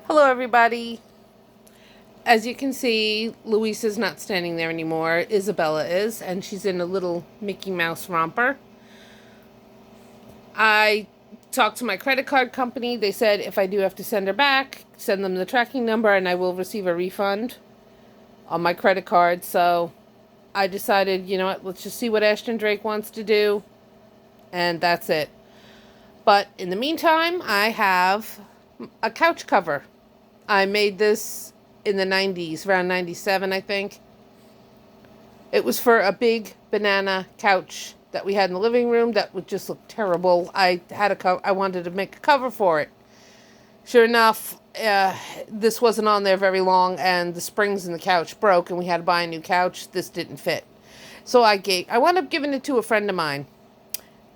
Hello, everybody. As you can see, Louisa's not standing there anymore. Isabella is, and she's in a little Mickey Mouse romper. I talked to my credit card company. They said if I do have to send her back, send them the tracking number, and I will receive a refund on my credit card. So I decided, you know what, let's just see what Ashton Drake wants to do, and that's it. But in the meantime, I have a couch cover. I made this in the 90s, around 97, I think. It was for a big banana couch that we had in the living room that would just look terrible. I wanted to make a cover for it. Sure enough, this wasn't on there very long, and the springs in the couch broke, and we had to buy a new couch. This didn't fit. So I wound up giving it to a friend of mine.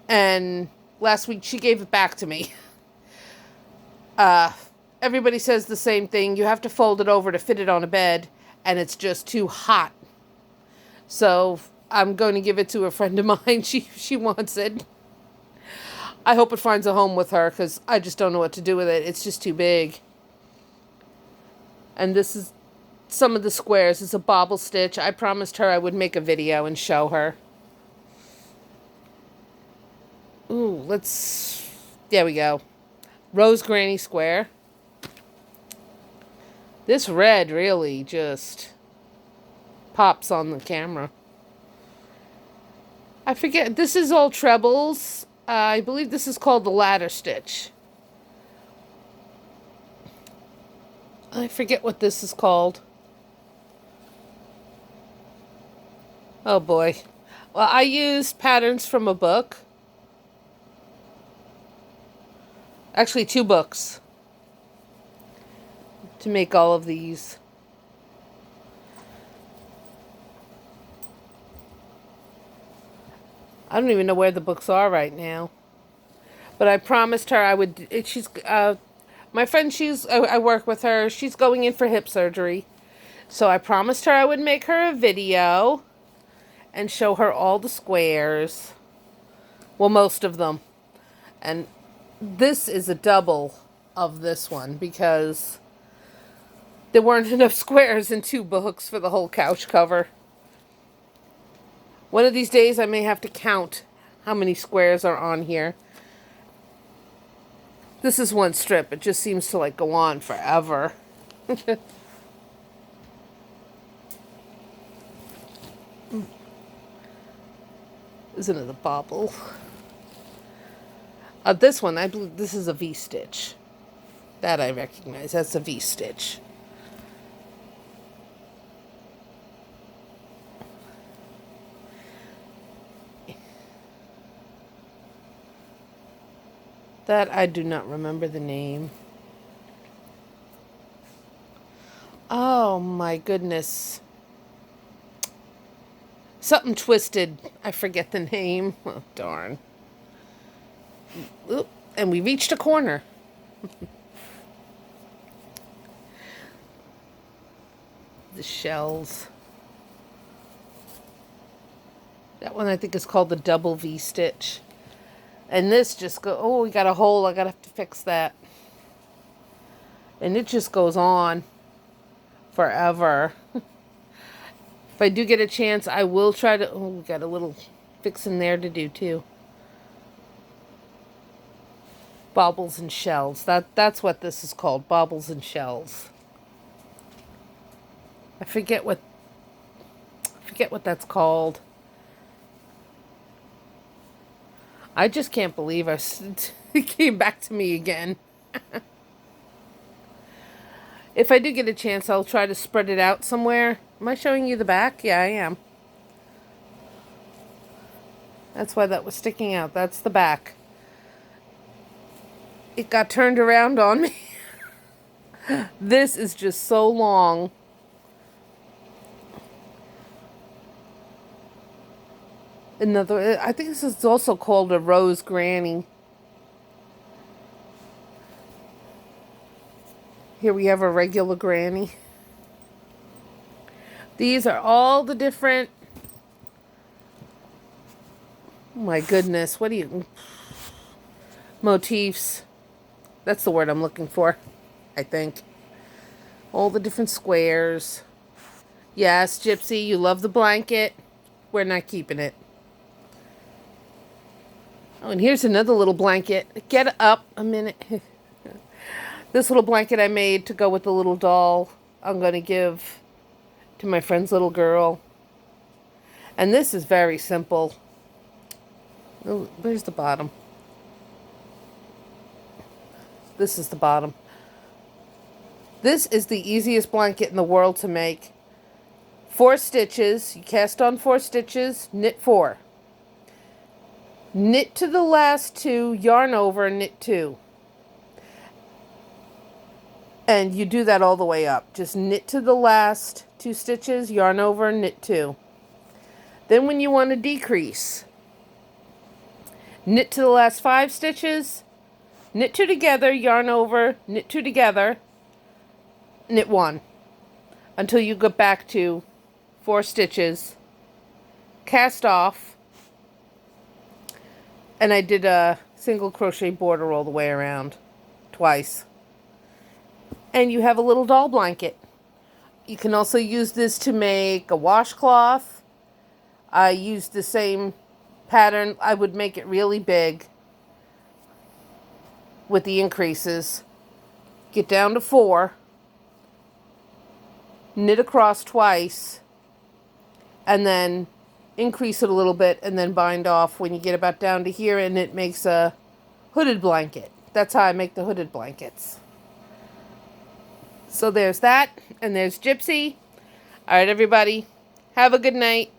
And last week she gave it back to me. Everybody says the same thing. You have to fold it over to fit it on a bed, and it's just too hot. So I'm going to give it to a friend of mine. She wants it. I hope it finds a home with her, because I just don't know what to do with it. It's just too big. And this is some of the squares. It's a bobble stitch. I promised her I would make a video and show her. Ooh, there we go. Rose Granny Square. This red really just pops on the camera. I forget. This is all trebles. I believe this is called the ladder stitch. I forget what this is called. Oh boy. Well, I used patterns from a book. Actually, 2 books to make all of these. I don't even know where the books are right now. But I promised her I would. My friend, I work with her. She's going in for hip surgery. So I promised her I would make her a video and show her all the squares. Well, most of them. And this is a double of this one because there weren't enough squares in 2 books for the whole couch cover. One of these days I may have to count how many squares are on here. This is one strip. It just seems to like go on forever. Isn't it a bobble? This one, I believe this is a V-stitch. That I recognize. That's a V-stitch. That I do not remember the name. Oh my goodness. Something twisted. I forget the name. Oh, darn. Oop, and we reached a corner. The shells. That one I think is called the double V-stitch. And this just oh, we got a hole. I gotta have to fix that. And it just goes on forever. If I do get a chance, I will try to. Oh, we got a little fixing there to do too. Baubles and shells. That's what this is called. Baubles and shells. I forget what that's called. I just can't believe it came back to me again. If I do get a chance, I'll try to spread it out somewhere. Am I showing you the back? Yeah, I am. That's why that was sticking out. That's the back. It got turned around on me. This is just so long. I think this is also called a Rose Granny. Here we have a regular granny. These are all the different. Oh my goodness, what do you. Motifs. That's the word I'm looking for, I think. All the different squares. Yes, Gypsy, you love the blanket. We're not keeping it. Oh, and here's another little blanket. Get up a minute. This little blanket I made to go with the little doll I'm going to give to my friend's little girl. And this is very simple. Oh, where's the bottom? This is the bottom. This is the easiest blanket in the world to make. 4 stitches. You cast on 4 stitches, knit 4. Knit to the last 2, yarn over, knit 2. And you do that all the way up. Just knit to the last 2 stitches, yarn over, knit 2. Then when you want to decrease, knit to the last 5 stitches, knit 2 together, yarn over, knit 2 together, knit 1. Until you get back to 4 stitches, cast off, and I did a single crochet border all the way around, twice. And you have a little doll blanket. You can also use this to make a washcloth. I used the same pattern. I would make it really big with the increases. Get down to 4. Knit across twice. And then increase it a little bit and then bind off when you get about down to here, and it makes a hooded blanket. That's how I make the hooded blankets. So there's that, and there's Gypsy. All right, everybody, have a good night.